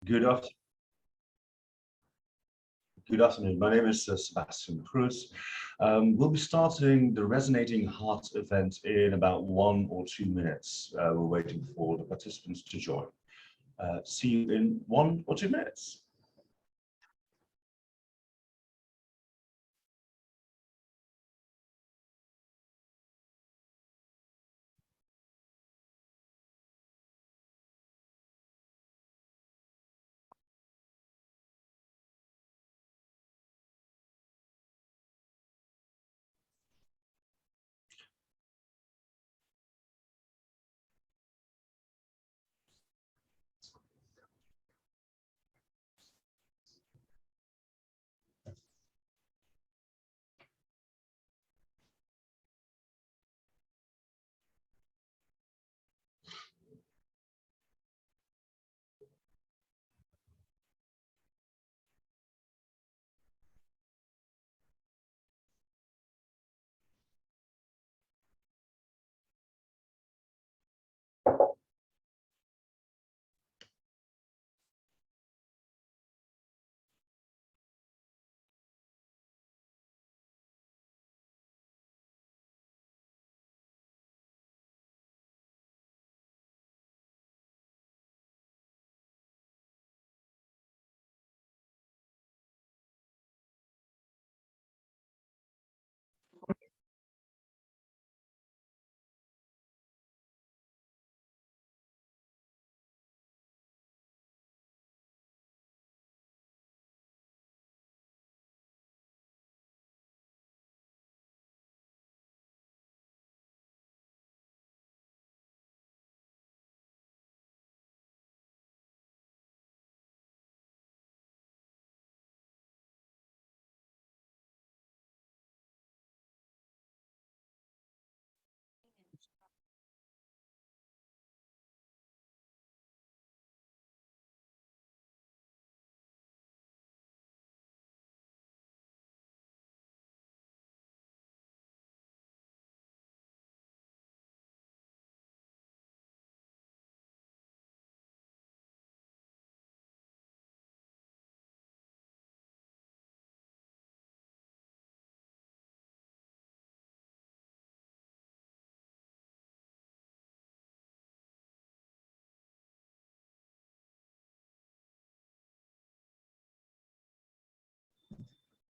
Good afternoon. Good afternoon. My name is Sebastian Cruz. We'll be starting the Resonating Heart event in about 1 or 2 minutes. We're waiting for the participants to join. See you in 1 or 2 minutes.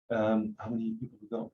How many people have we got?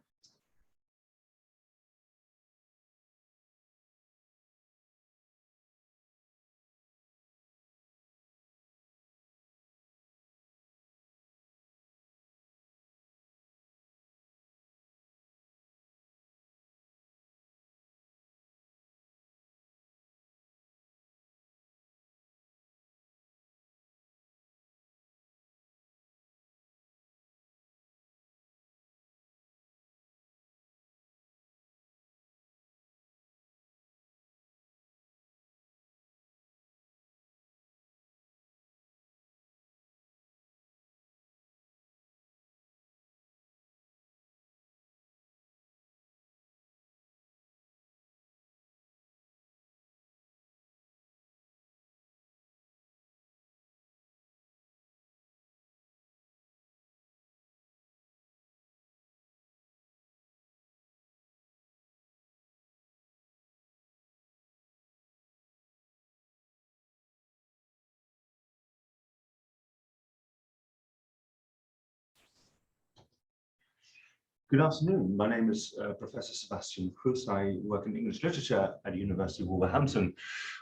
Good afternoon. My name is Professor Sebastian Cruz. I work in English literature at the University of Wolverhampton.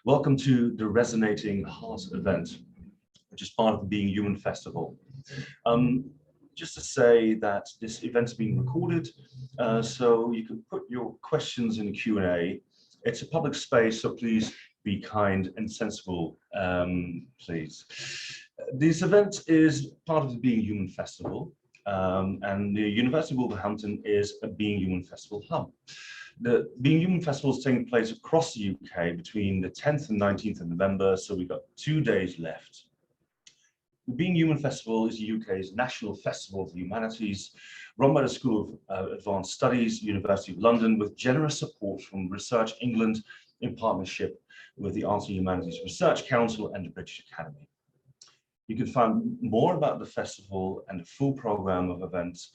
Welcome to the Resonating Heart event, which is part of the Being Human Festival. Just to say that this event is being recorded, so you can put your questions in the Q&A. It's a public space, so please be kind and sensible, please. This event is part of the Being Human Festival. And the University of Wolverhampton is a Being Human Festival hub. The Being Human Festival is taking place across the UK between the 10th and 19th of November, so we've got 2 days left. The Being Human Festival is the UK's national festival of the humanities, run by the School of Advanced Studies, University of London, with generous support from Research England in partnership with the Arts and Humanities Research Council and the British Academy. You can find more about the festival and the full program of events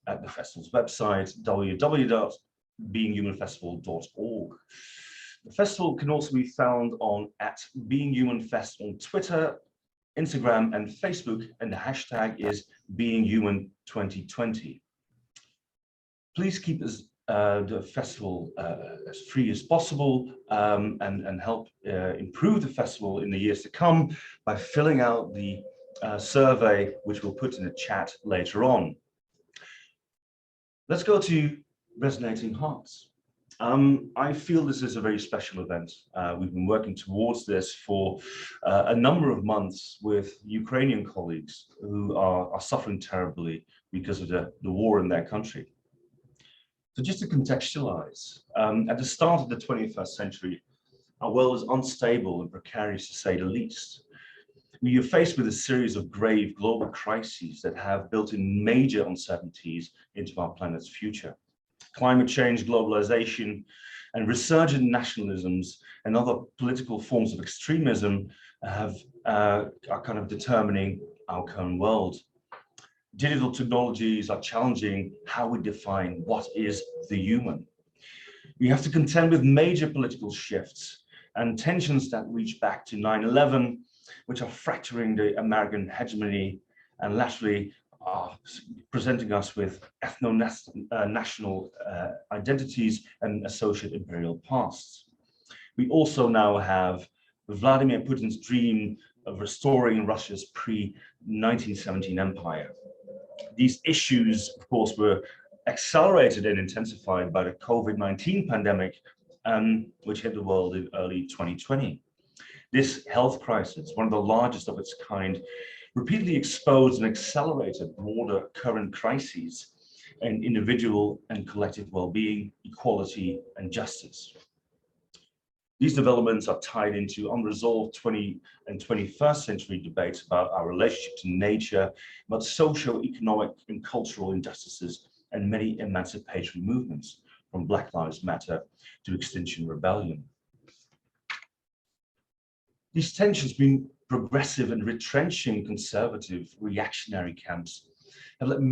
at the festival's website, www.beinghumanfestival.org. The festival can also be found on @BeingHumanFest on Twitter, Instagram, and Facebook, and the hashtag is BeingHuman2020. Please keep the festival as free as possible and help improve the festival in the years to come by filling out the survey, which we'll put in the chat later on. Let's go to Resonating Hearts. I feel this is a very special event. We've been working towards this for a number of months with Ukrainian colleagues who are suffering terribly because of the war in their country. So just to contextualize, at the start of the 21st century, our world is unstable and precarious, to say the least. We are faced with a series of grave global crises that have built in major uncertainties into our planet's future. Climate change, globalization, and resurgent nationalisms and other political forms of extremism are kind of determining our current world. Digital technologies are challenging how we define what is the human. We have to contend with major political shifts and tensions that reach back to 9/11, which are fracturing the American hegemony and laterally are presenting us with ethno-national identities and associated imperial pasts. We also now have Vladimir Putin's dream of restoring Russia's pre-1917 empire. These issues, of course, were accelerated and intensified by the COVID-19 pandemic, which hit the world in early 2020. This health crisis, one of the largest of its kind, repeatedly exposed and accelerated broader current crises in individual and collective well-being, equality, and justice. These developments are tied into unresolved 20th and 21st century debates about our relationship to nature, about socio-economic and cultural injustices, and many emancipatory movements, from Black Lives Matter to Extinction Rebellion. These tensions between progressive and retrenching conservative reactionary camps have led to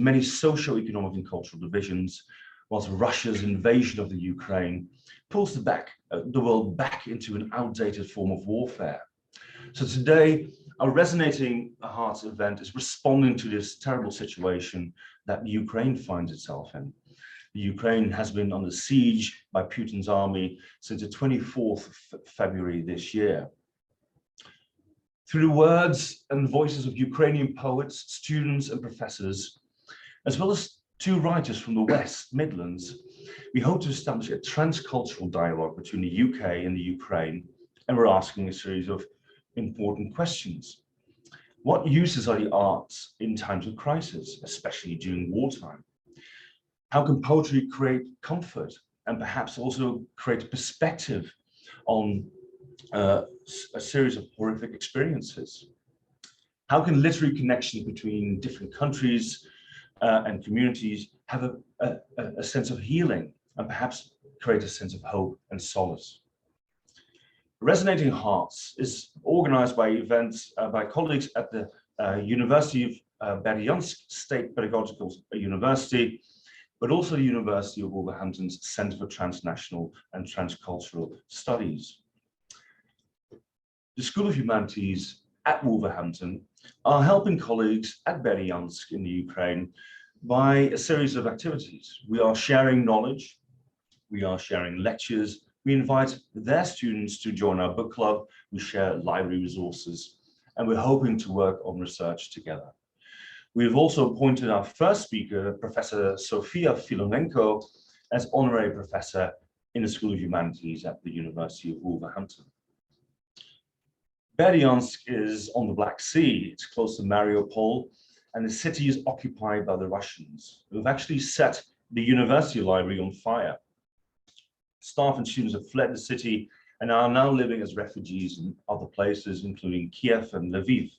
many socio-economic and cultural divisions, whilst Russia's invasion of the Ukraine pulls the world back into an outdated form of warfare. So today, our Resonating Hearts event is responding to this terrible situation that Ukraine finds itself in. The Ukraine has been under siege by Putin's army since the 24th of February this year. Through the words and voices of Ukrainian poets, students, and professors, as well as two writers from the West Midlands, we hope to establish a transcultural dialogue between the UK and the Ukraine, and we're asking a series of important questions. What uses are the arts in times of crisis, especially during wartime? How can poetry create comfort and perhaps also create perspective on a series of horrific experiences? How can literary connections between different countries and communities have a sense of healing and perhaps create a sense of hope and solace? Resonating Hearts is organized by colleagues at the University of Berdyansk State Pedagogical University, but also the University of Wolverhampton's Centre for Transnational and Transcultural Studies. The School of Humanities at Wolverhampton are helping colleagues at Berdyansk in the Ukraine by a series of activities. We are sharing knowledge, we are sharing lectures, we invite their students to join our book club, we share library resources, and we're hoping to work on research together. We've also appointed our first speaker, Professor Sofia Filonenko, as honorary professor in the School of Humanities at the University of Wolverhampton. Berdyansk is on the Black Sea. It's close to Mariupol, and the city is occupied by the Russians, who have actually set the university library on fire. Staff and students have fled the city and are now living as refugees in other places, including Kyiv and Lviv.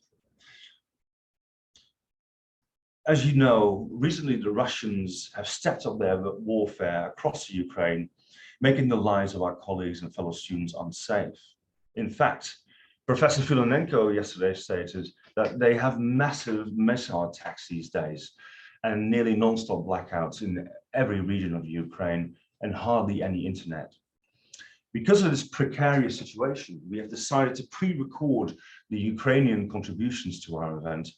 As you know, recently the Russians have stepped up their warfare across the Ukraine, making the lives of our colleagues and fellow students unsafe. In fact, Professor Filonenko yesterday stated that they have massive missile attacks these days and nearly non-stop blackouts in every region of Ukraine and hardly any internet. Because of this precarious situation, we have decided to pre-record the Ukrainian contributions to our event,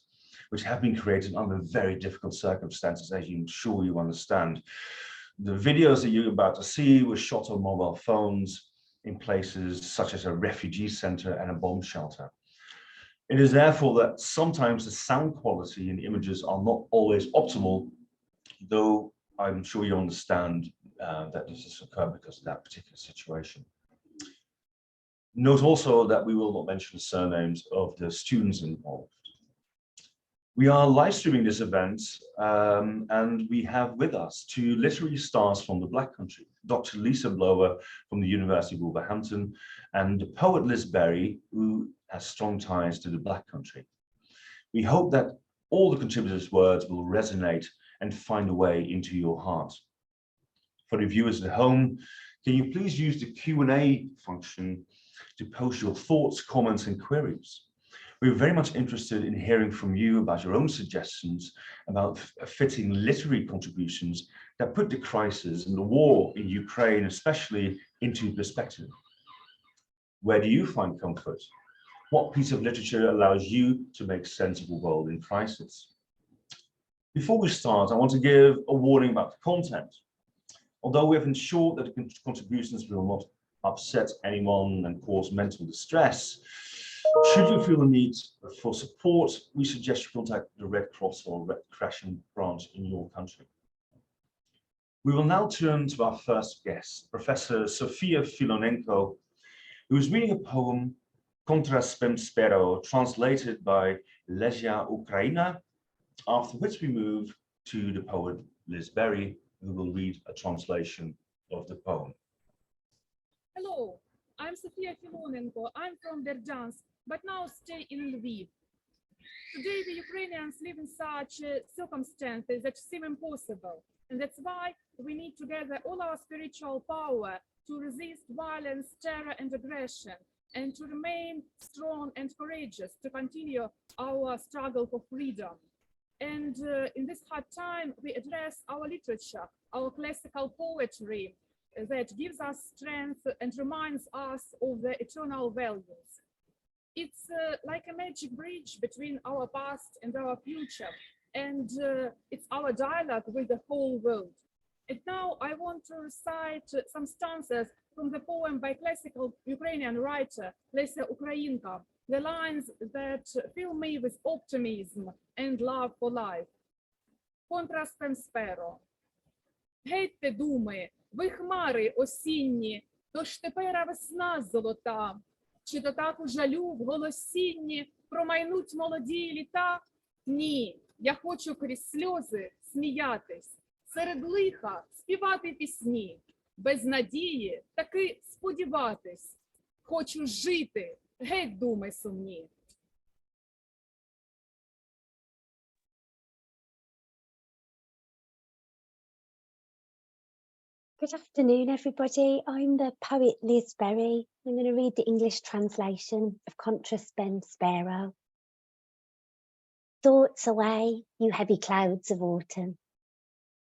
which have been created under very difficult circumstances, as I'm sure you understand. The videos that you're about to see were shot on mobile phones in places such as a refugee center and a bomb shelter. It is therefore that sometimes the sound quality in images are not always optimal, though I'm sure you understand that this has occurred because of that particular situation. Note also that we will not mention the surnames of the students involved. We are live streaming this event and we have with us two literary stars from the Black Country, Dr. Lisa Blower from the University of Wolverhampton and the poet Liz Berry, who has strong ties to the Black Country. We hope that all the contributors' words will resonate and find a way into your heart. For the viewers at home, can you please use the Q&A function to post your thoughts, comments and queries? We're very much interested in hearing from you about your own suggestions about fitting literary contributions that put the crisis and the war in Ukraine especially into perspective. Where do you find comfort? What piece of literature allows you to make sense of a world in crisis? Before we start, I want to give a warning about the content. Although we have ensured that the contributions will not upset anyone and cause mental distress, should you feel the need for support, we suggest you contact the Red Cross or Red Crescent branch in your country. We will now turn to our first guest, Professor Sofia Filonenko, who is reading a poem, Contra spem spero, translated by Lesia Ukraina, after which we move to the poet Liz Berry, who will read a translation of the poem. Hello, I'm Sofia Filonenko. I'm from Berdyansk, but now stay in Lviv. Today, the Ukrainians live in such circumstances that seem impossible, and that's why we need to gather all our spiritual power to resist violence, terror, and aggression, and to remain strong and courageous to continue our struggle for freedom. And in this hard time, we address our literature, our classical poetry that gives us strength and reminds us of the eternal values. It's like a magic bridge between our past and our future, and it's our dialogue with the whole world. And now I want to recite some stanzas from the poem by classical Ukrainian writer Lesia Ukrainka, the lines that fill me with optimism and love for life. Contra spem spero. Гетьте, думи, ви хмари осінні, то ж тепера весна золота. Чи то так у жалю в голосінні промайнуть молоді літа? Ні, я хочу крізь сльози сміятись, серед лиха співати пісні, без надії таки сподіватись. Хочу жити, геть думи сумні. Good afternoon, everybody. I'm the poet Liz Berry. I'm going to read the English translation of Contra spem spero. Thoughts away, you heavy clouds of autumn.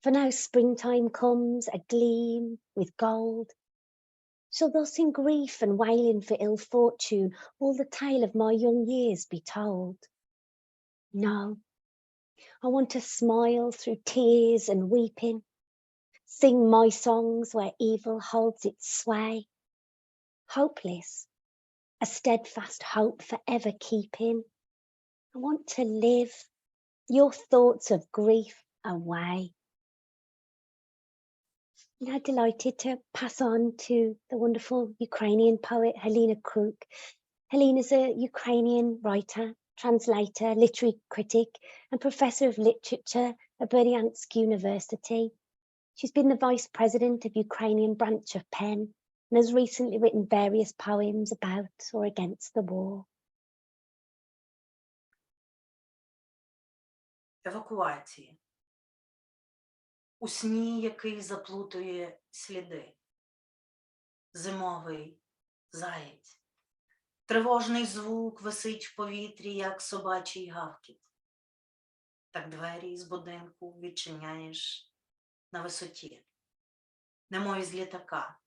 For now springtime comes, agleam with gold. Shall thus in grief and wailing for ill fortune all the tale of my young years be told? No, I want to smile through tears and weeping, sing my songs where evil holds its sway, hopeless, a steadfast hope forever keeping. I want to live your thoughts of grief away. I'm now delighted to pass on to the wonderful Ukrainian poet Halyna Kruk. Halyna's a Ukrainian writer, translator, literary critic, and professor of literature at Berdyansk University. She's been the vice president of Ukrainian branch of PEN and has recently written various poems about or against the war. Евакуації. У сні, який заплутує сліди. Зимовий заєць. Тривожний звук висить в повітрі, як собачий гавкіт. Так двері з будинку відчиняєш на висоті, немов із літака,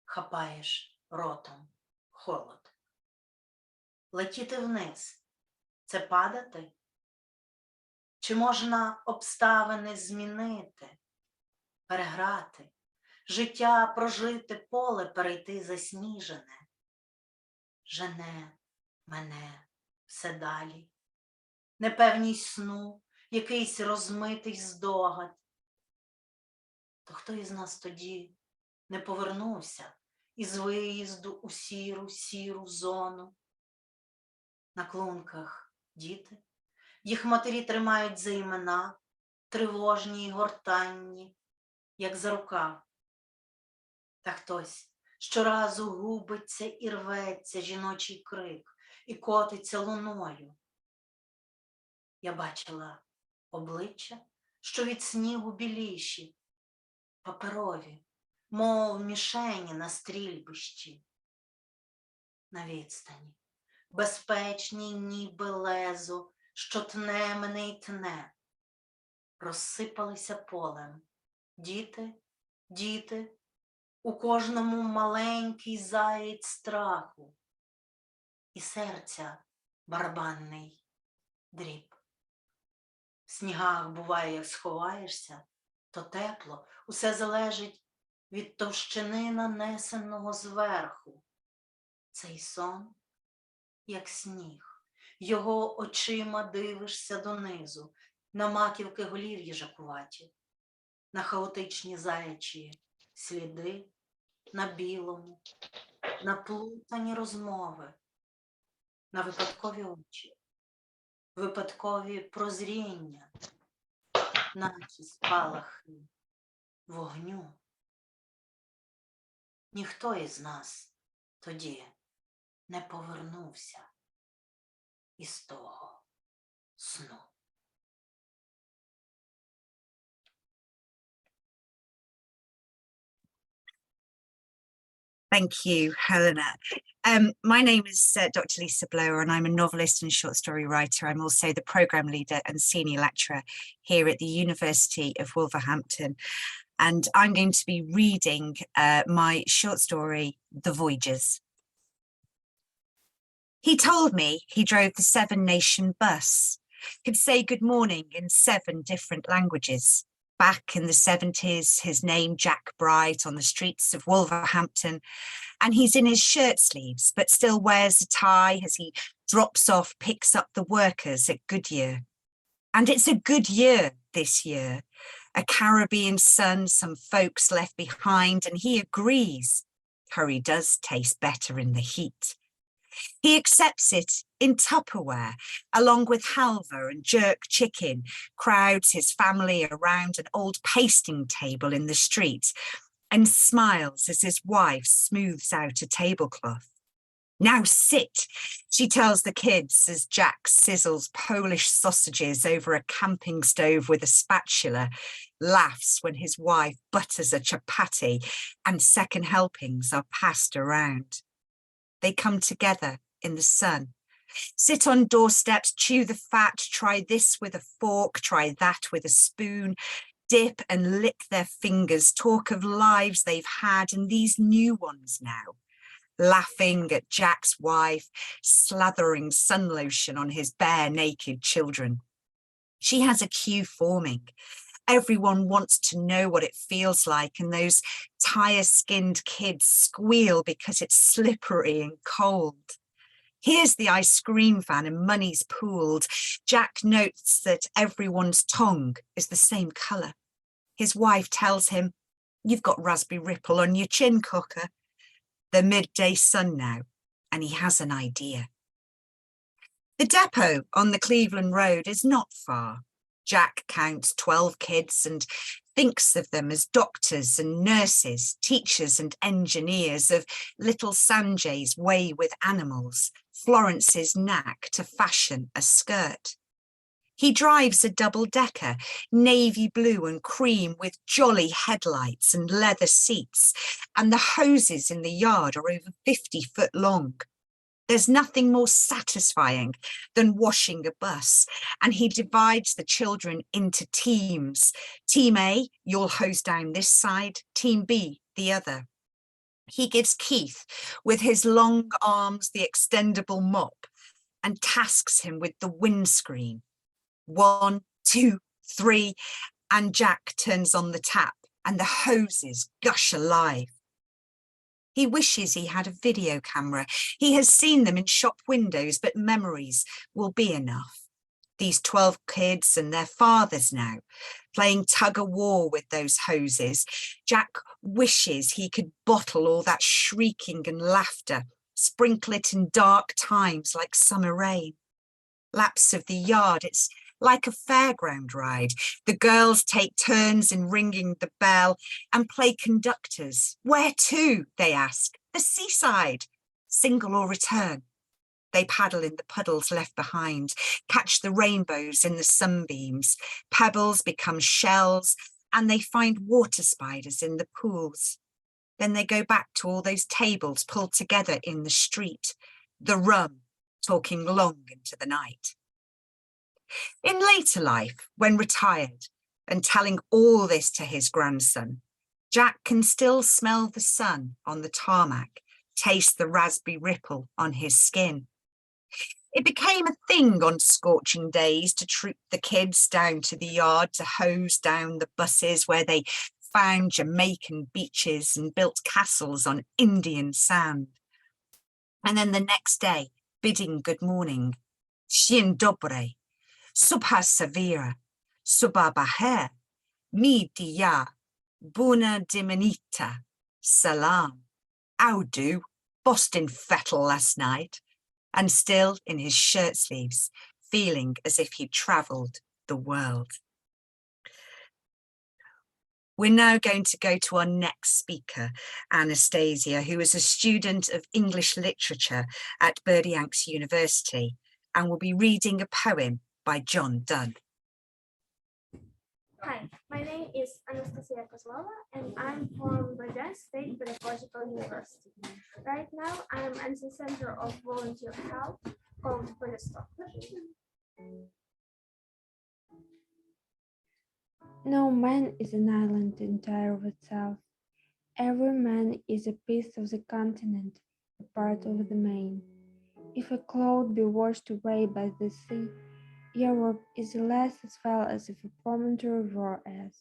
хапаєш ротом холод. Летіти вниз – це падати? Чи можна обставини змінити, переграти, життя прожити, поле перейти засніжене? Жене мене все далі, непевність сну, якийсь розмитий здогад. То хто із нас тоді не повернувся із виїзду у сіру зону? На клунках діти, їх матері тримають за імена, тривожні й гортанні, як за рукав. Та хтось щоразу губиться і рветься жіночий крик, і котиться луною. Я бачила обличчя, що від снігу біліші, паперові, мов мішені на стрільбищі. На відстані, безпечні ніби лезо, що тне мене й тне, розсипалися полем. Діти, діти, у кожному маленький заєць страху і серця барабанний дріб. В снігах буває, як сховаєшся, то тепло, усе залежить від товщини нанесеного зверху. Цей сон, як сніг, його очима дивишся донизу, на маківки голів їжакуваті, на хаотичні заячі сліди, на білому, на плутані розмови, на випадкові очі, випадкові прозріння, наче спалахи вогню. Ніхто із нас тоді не повернувся із того сну. Thank you, Halyna. My name is Dr. Lisa Blower, and I'm a novelist and short story writer. I'm also the programme leader and senior lecturer here at the University of Wolverhampton. And I'm going to be reading my short story, The Voyagers. He told me he drove the 7-nation bus, could say good morning in 7 different languages. Back in the 70s, his name Jack Bright on the streets of Wolverhampton, and he's in his shirt sleeves, but still wears a tie as he drops off, picks up the workers at Goodyear. And it's a good year this year, a Caribbean sun, some folks left behind, and he agrees. Curry does taste better in the heat. He accepts it in Tupperware, along with halva and jerk chicken, crowds his family around an old pasting table in the street, and smiles as his wife smooths out a tablecloth. Now sit, she tells the kids as Jack sizzles Polish sausages over a camping stove with a spatula, laughs when his wife butters a chapati and second helpings are passed around. They come together in the sun, sit on doorsteps, chew the fat, try this with a fork, try that with a spoon, dip and lick their fingers, talk of lives they've had and these new ones now, laughing at Jack's wife, slathering sun lotion on his bare naked children. She has a queue forming. Everyone wants to know what it feels like, and those tire-skinned kids squeal because it's slippery and cold. Here's the ice cream van and money's pooled. Jack notes that everyone's tongue is the same colour. His wife tells him, "You've got raspberry ripple on your chin, cooker." The midday sun now, and he has an idea. The depot on the Cleveland Road is not far. Jack counts 12 kids and thinks of them as doctors and nurses, teachers and engineers, of little Sanjay's way with animals, Florence's knack to fashion a skirt. He drives a double-decker, navy blue and cream with jolly headlights and leather seats, and the hoses in the yard are over 50 foot long. There's nothing more satisfying than washing a bus, and he divides the children into teams. Team A, you'll hose down this side, Team B, the other. He gives Keith, with his long arms, the extendable mop, and tasks him with the windscreen. 1, 2, 3, and Jack turns on the tap, and the hoses gush alive. He wishes he had a video camera. He has seen them in shop windows, but memories will be enough. These 12 kids and their fathers now, playing tug-of-war with those hoses. Jack wishes he could bottle all that shrieking and laughter, sprinkle it in dark times like summer rain. Laps of the yard, it's like a fairground ride. The girls take turns in ringing the bell and play conductors. Where to, they ask. The seaside. Single or return. They paddle in the puddles left behind, catch the rainbows in the sunbeams. Pebbles become shells, and they find water spiders in the pools. Then they go back to all those tables pulled together in the street. The rum, talking long into the night. In later life, when retired and telling all this to his grandson, Jack can still smell the sun on the tarmac, taste the raspberry ripple on his skin. It became a thing on scorching days to troop the kids down to the yard to hose down the buses where they found Jamaican beaches and built castles on Indian sand. And then the next day, bidding good morning, Dzień dobry, Subha Savira, Subha Baher, Mi Dia, Buna Diminita, Salam, How do, Boston Fettle last night, and still in his shirt sleeves, feeling as if he'd travelled the world. We're now going to go to our next speaker, Anastasia, who is a student of English literature at Berdyansk University and will be reading a poem by John Donne. Hi, my name is Anastasia Kozlova and I'm from Berdyansk State Pedagogical University. Right now I'm at the center of volunteer help called Pedagogical. No man is an island entire of itself. Every man is a piece of the continent, a part of the main. If a cloud be washed away by the sea, Europe is less as well as if a promontory were as.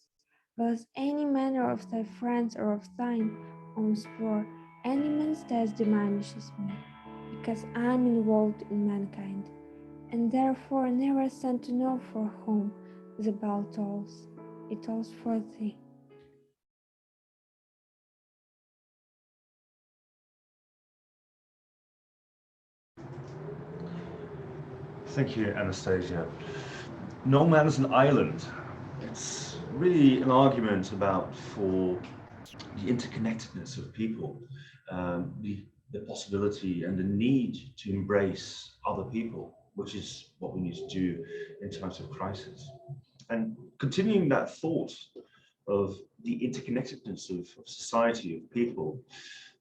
Thus any manner of thy friends or of thine own spore, any man's death diminishes me, because I am involved in mankind, and therefore never sent to know for whom the bell tolls. It tolls for thee. Thank you, Anastasia. No man is an island. It's really an argument for the interconnectedness of people, the possibility and the need to embrace other people, which is what we need to do in times of crisis. And continuing that thought of the interconnectedness of society, of people,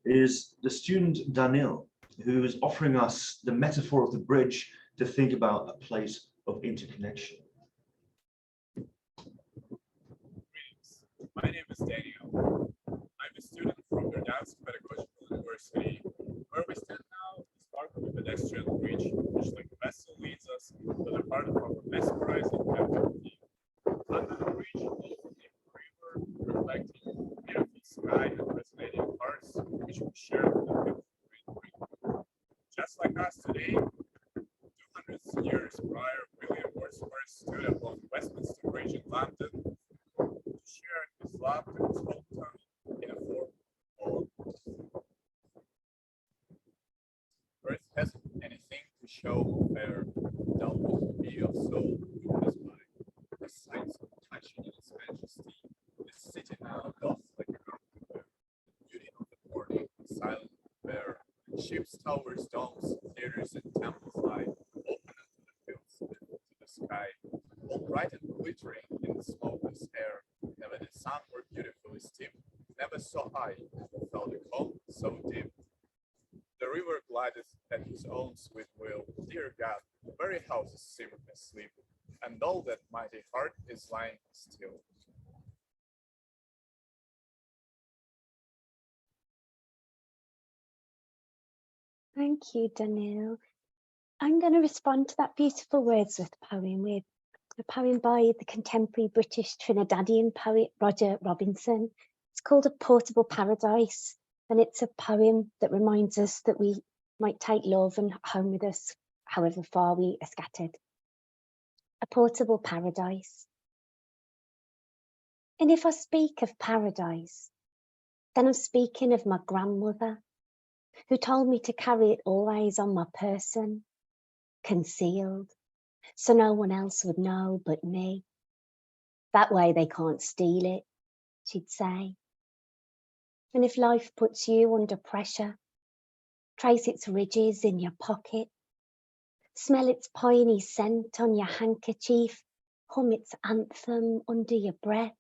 is the student Daniil, who is offering us the metaphor of the bridge to think about a place of interconnection. My name is Daniel. I'm a student from Berdyansk Pedagogical University. Where we stand now is part of a pedestrian bridge, which like a vessel leads us to the part of our mesmerizing captivity. Under the bridge, also a river reflecting beautiful sky and resonating hearts, which we share with the beautiful green. Just like us today, 200 years prior, William Wordsworth stood above Westminster Bridge in London to share his love to his hometown in a form of poem. Earth hasn't anything to show of fair, thou wilt be of soul witness by the sights of touching in its majesty. The city now doth like a carpet wear, the beauty of the morning, silent and bare. Ships, towers, domes, theaters, and temples lie open unto the fields and to the sky, all bright and glittering in the smokeless air. Never the sun more beautifully steeped, never so high, felt the calm so deep. The river glideth at at his own sweet will. Dear God, the very houses seem asleep, and all that mighty heart is lying still. Thank you, Daniil. I'm going to respond to that beautiful Wordsworth poem with a poem by the contemporary British Trinidadian poet Roger Robinson. It's called A Portable Paradise, and it's a poem that reminds us that we might take love and home with us, however far we are scattered. A portable paradise. And if I speak of paradise, then I'm speaking of my grandmother, who told me to carry it always on my person, concealed, so no one else would know but me. That way they can't steal it, she'd say. And if life puts you under pressure, trace its ridges in your pocket, smell its piney scent on your handkerchief, hum its anthem under your breath.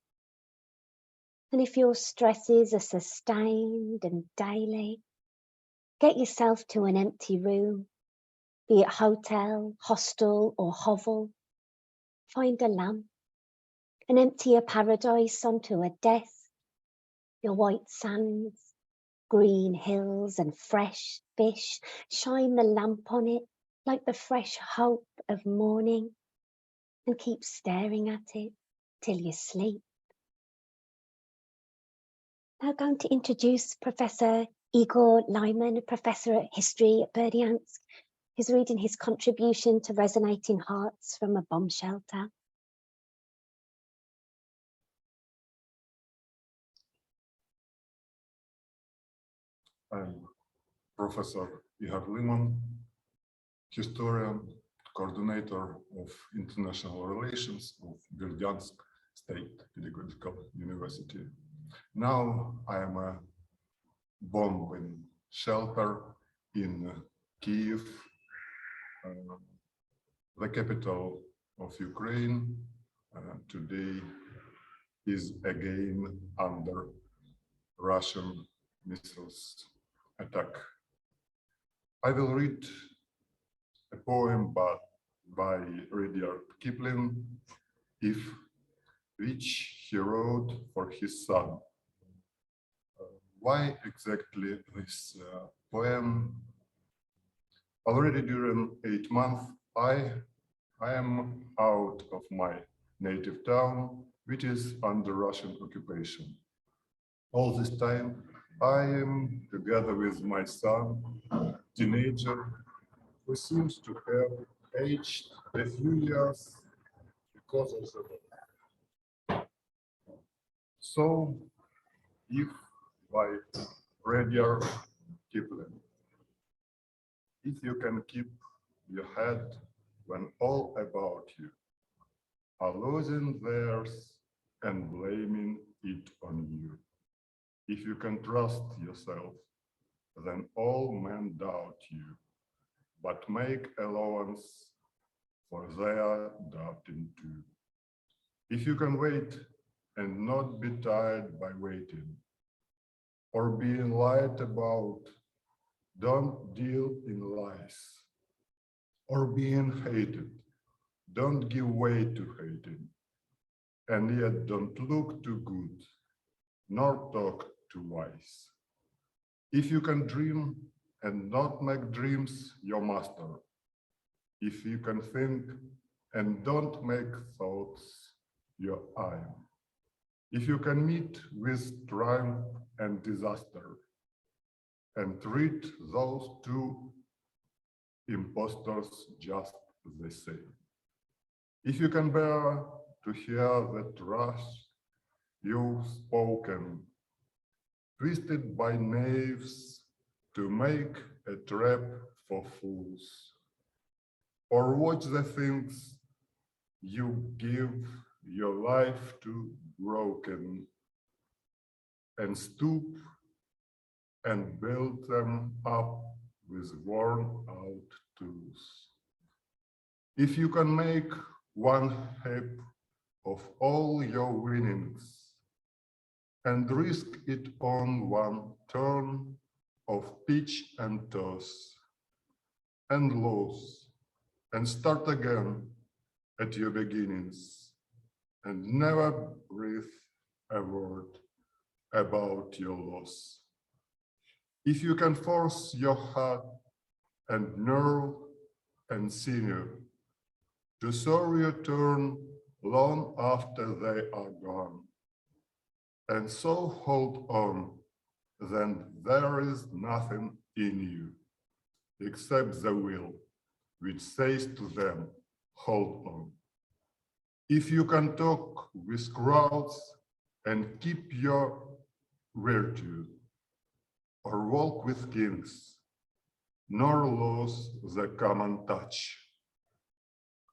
And if your stresses are sustained and daily, get yourself to an empty room, be it hotel, hostel or hovel. Find a lamp and empty a paradise onto a desk. Your white sands, green hills and fresh fish, shine the lamp on it like the fresh hope of morning, and keep staring at it till you sleep. Now I'm going to introduce Professor Igor Lyman, a professor at history at Berdyansk, who's reading his contribution to Resonating Hearts from a Bomb Shelter. I'm Professor Igor Lyman, historian, coordinator of international relations of Berdyansk State Pedagogical University. Now I am a bombing shelter in Kyiv, the capital of Ukraine. Today is again under Russian missiles attack. I will read a poem by Rudyard Kipling, which he wrote for his son. Why exactly this poem? Already during 8 months, I am out of my native town, which is under Russian occupation. All this time, I am together with my son, teenager, who seems to have aged a few years because of the war. So, if by Rudyard Kipling, if you can keep your head when all about you are losing theirs and blaming it on you, if you can trust yourself, then all men doubt you, but make allowance for their doubting too. If you can wait and not be tired by waiting, or being lied about, don't deal in lies. Or being hated, don't give way to hating. And yet don't look too good, nor talk too wise. If you can dream and not make dreams your master, if you can think and don't make thoughts your aim, if you can meet with triumph and disaster, and treat those two impostors just the same. If you can bear to hear the trash you've spoken, twisted by knaves to make a trap for fools, or watch the things you give your life to broken, and stoop and build them up with worn-out tools. If you can make one heap of all your winnings and risk it on one turn of pitch and toss, and loss, and start again at your beginnings, and never breathe a word about your loss. If you can force your heart and nerve and sinew to serve your turn long after they are gone, and so hold on, then there is nothing in you except the will which says to them, hold on. If you can talk with crowds and keep your virtue, or walk with kings, nor lose the common touch.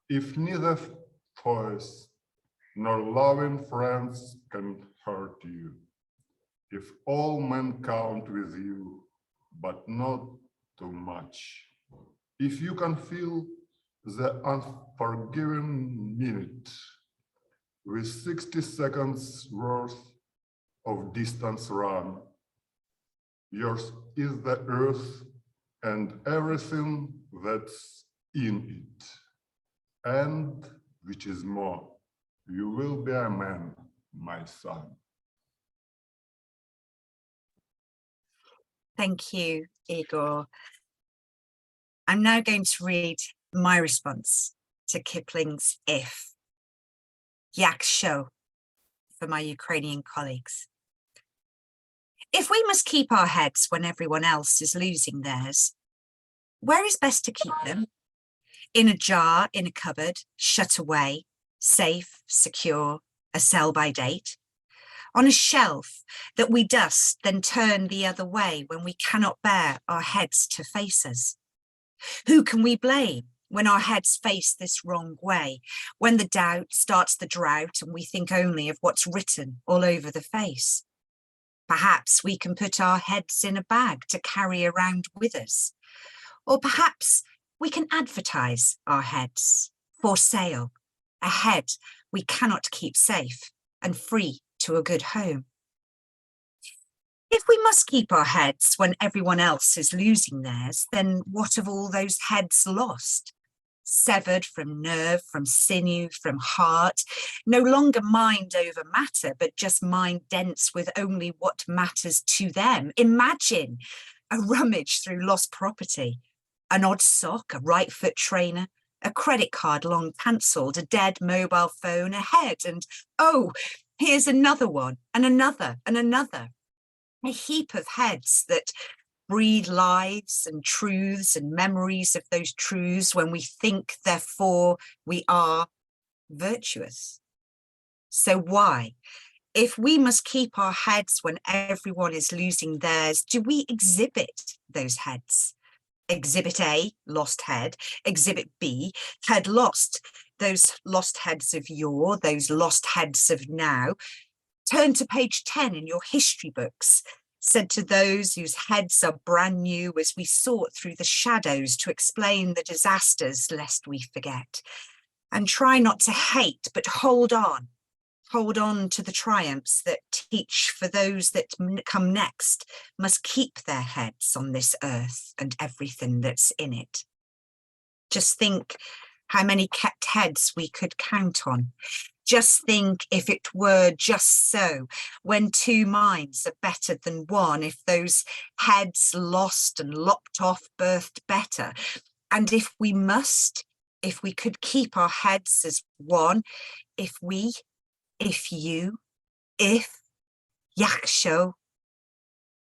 If neither foes nor loving friends can hurt you, if all men count with you, but not too much, if you can feel the unforgiving minute with 60 seconds worth of distance run, yours is the earth and everything that's in it. And, which is more, you will be a man, my son. Thank you, Igor. I'm now going to read my response to Kipling's If. Yak Sho for my Ukrainian colleagues. If we must keep our heads when everyone else is losing theirs, where is best to keep them? In a jar, in a cupboard, shut away, safe, secure, a sell-by date? On a shelf that we dust, then turn the other way when we cannot bear our heads to face us? Who can we blame when our heads face this wrong way, when the doubt starts the drought and we think only of what's written all over the face? Perhaps we can put our heads in a bag to carry around with us. Or perhaps we can advertise our heads for sale, a head we cannot keep safe and free to a good home. If we must keep our heads when everyone else is losing theirs, then what of all those heads lost? Severed from nerve, from sinew, from heart, no longer mind over matter, but just mind dense with only what matters to them. Imagine a rummage through lost property, an odd sock, a right foot trainer, a credit card long cancelled, a dead mobile phone, a head, and oh, here's another one, and another, and another. A heap of heads that breathe lives and truths and memories of those truths when we think, therefore, we are virtuous. So why, if we must keep our heads when everyone is losing theirs, do we exhibit those heads? Exhibit A, lost head. Exhibit B, head lost. Those lost heads of yore, those lost heads of now. Turn to page 10 in your history books, said to those whose heads are brand new as we sort through the shadows to explain the disasters lest we forget. And try not to hate, but hold on to the triumphs that teach for those that come next must keep their heads on this earth and everything that's in it. Just think how many kept heads we could count on. Just think if it were just so, when two minds are better than one, if those heads lost and lopped off birthed better. And if we must, if we could keep our heads as one, if we, if you, if Yaksho,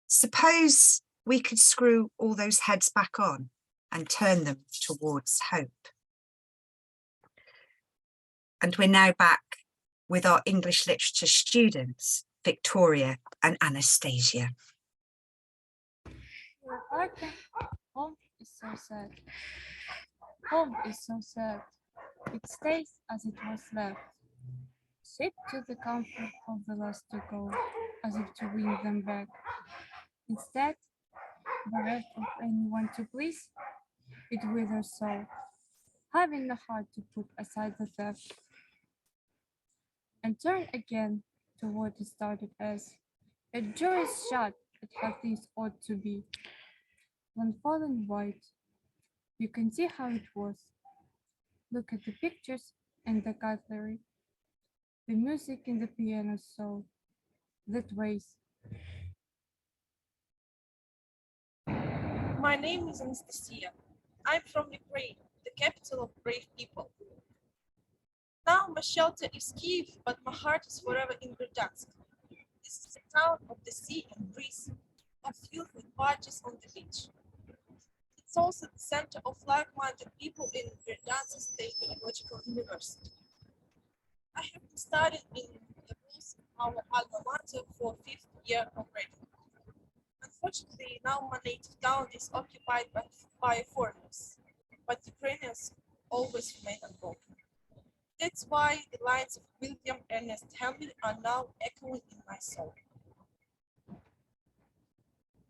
suppose we could screw all those heads back on and turn them towards hope. And we're now back with our English literature students, Victoria and Anastasia. Rebecca, home is so sad. Home is so sad. It stays as it was left. Shipped to the comfort of the last to go, as if to win them back. Instead, bereft of anyone to please, it withers so, having the heart to put aside the theft and turn again to what it started as a joyous shot at how things ought to be. When fallen white, You can see how it was. Look at the pictures and the cutlery, the music in the piano soul, the trays. My name is Anastasia. I'm from Ukraine, the capital of brave people. Now my shelter is Kyiv, but my heart is forever in Berdyansk. This is a town of the sea and breeze, of youth with parties on the beach. It's also the center of like-minded people in Berdyansk State Pedagogical University. I have studied in the halls of our alma mater for 5th year already. Unfortunately, now my native town is occupied by foreigners, but Ukrainians always remain unbroken. That's why the lines of William Ernest Henley are now echoing in my soul.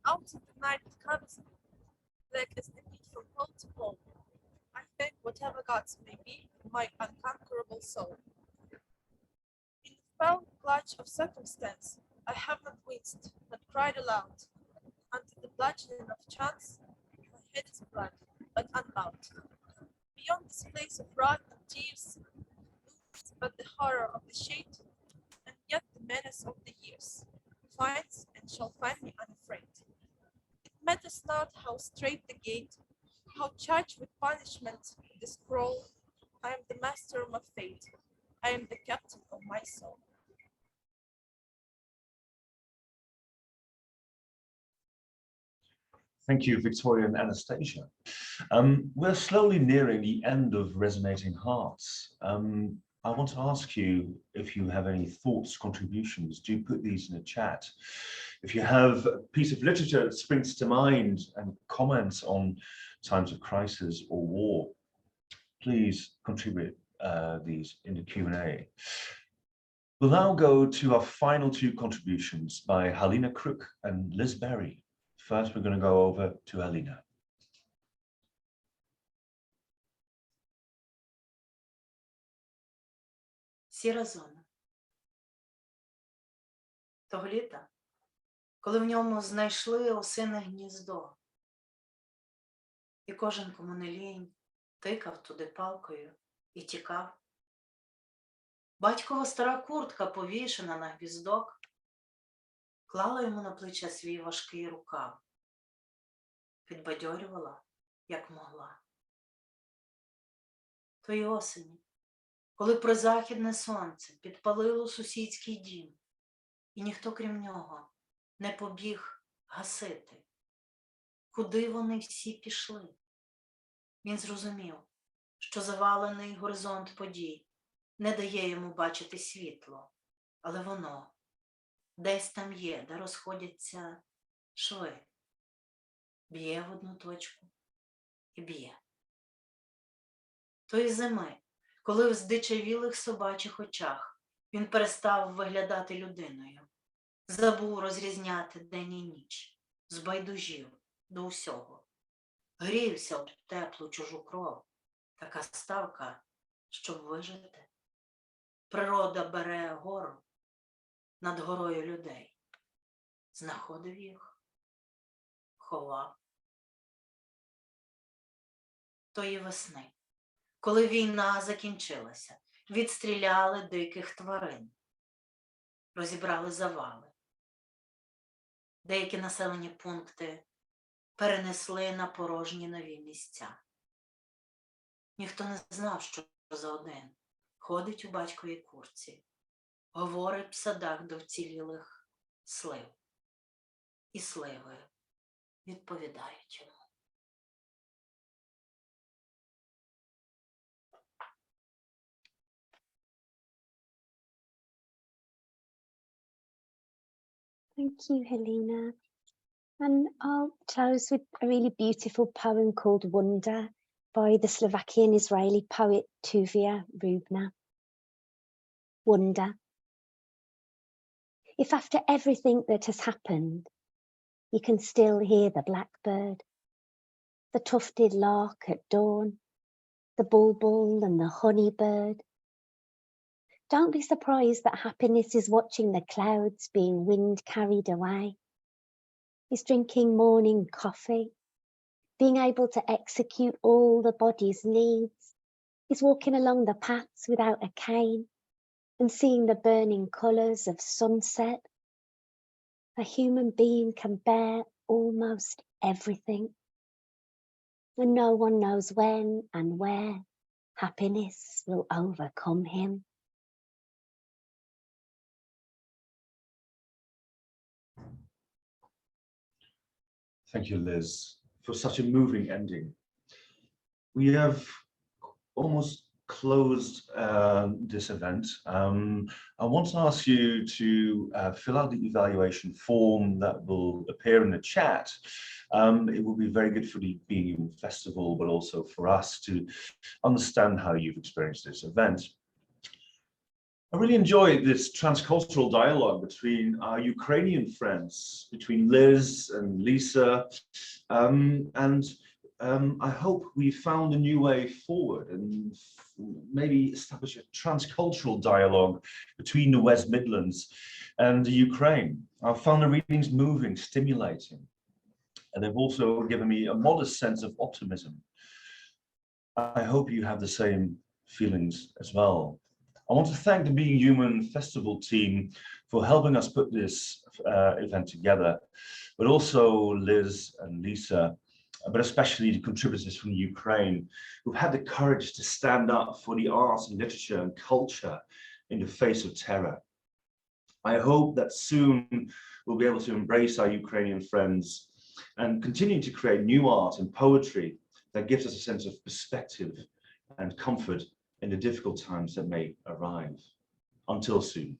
Out of the night it covers me, black as the pit from pole to pole. I thank whatever gods may be in my unconquerable soul. In the fell clutch of circumstance, I have not winced, not cried aloud. Under the bludgeoning of chance, my head is blood, but unbowed. Beyond this place of wrath and tears, looms but the horror of the shade, and yet the menace of the years finds and shall find me unafraid. It matters not how strait the gate, how charged with punishment the scroll. I am the master of my fate. I am the captain of my soul. Thank you, Victoria and Anastasia. We're slowly nearing the end of Resonating Hearts. I want to ask you if you have any thoughts, contributions. Do put these in the chat. If you have a piece of literature that springs to mind and comments on times of crisis or war, please contribute these in the Q&A. We'll now go to our final two contributions by Halyna Kruk and Liz Berry. First, we're going to go over to Halyna. Сіра зона. Того літа, коли в ньому знайшли осине гніздо, і кожен, кому не лінь, тикав туди палкою і тікав. Батькова стара куртка, повішена на гвіздок, клала йому на плече свій важкий рукав, підбадьорювала, як могла. Тої осені, коли призахідне сонце підпалило сусідський дім, і ніхто, крім нього, не побіг гасити, куди вони всі пішли. Він зрозумів, що завалений горизонт подій не дає йому бачити світло, але воно десь там є, де розходяться шви. Б'є в одну точку і б'є. Тої зими, коли в здичавілих собачих очах він перестав виглядати людиною, забув розрізняти день і ніч, збайдужів до усього, грівся в теплу чужу кров, така ставка, щоб вижити. Природа бере гору над горою людей, знаходив їх, ховав. Тої весни, коли війна закінчилася, відстріляли диких тварин, розібрали завали. Деякі населені пункти перенесли на порожні нові місця. Ніхто не знав, що за один ходить у батьковій куртці, говорить в садах до вцілілих слив. І сливи відповідають йому. Thank you, Halyna. And I'll close with a really beautiful poem called Wonder by the Slovakian-Israeli poet Tuvia Rubna. Wonder. If after everything that has happened, you can still hear the blackbird, the tufted lark at dawn, the bulbul and the honeybird, don't be surprised that happiness is watching the clouds being wind carried away, is drinking morning coffee, being able to execute all the body's needs, is walking along the paths without a cane and seeing the burning colours of sunset. A human being can bear almost everything, and no one knows when and where happiness will overcome him. Thank you, Liz, for such a moving ending. We have almost closed this event. I want to ask you to fill out the evaluation form that will appear in the chat. It will be very good for the Being Human Festival, but also for us to understand how you've experienced this event. I really enjoyed this transcultural dialogue between our Ukrainian friends, between Liz and Lisa, I hope we found a new way forward and maybe establish a transcultural dialogue between the West Midlands and the Ukraine. I found the readings moving, stimulating, and they've also given me a modest sense of optimism. I hope you have the same feelings as well. I want to thank the Being Human Festival team for helping us put this event together, but also Liz and Lisa, but especially the contributors from Ukraine, who've had the courage to stand up for the arts and literature and culture in the face of terror. I hope that soon we'll be able to embrace our Ukrainian friends and continue to create new art and poetry that gives us a sense of perspective and comfort in the difficult times that may arrive. Until soon.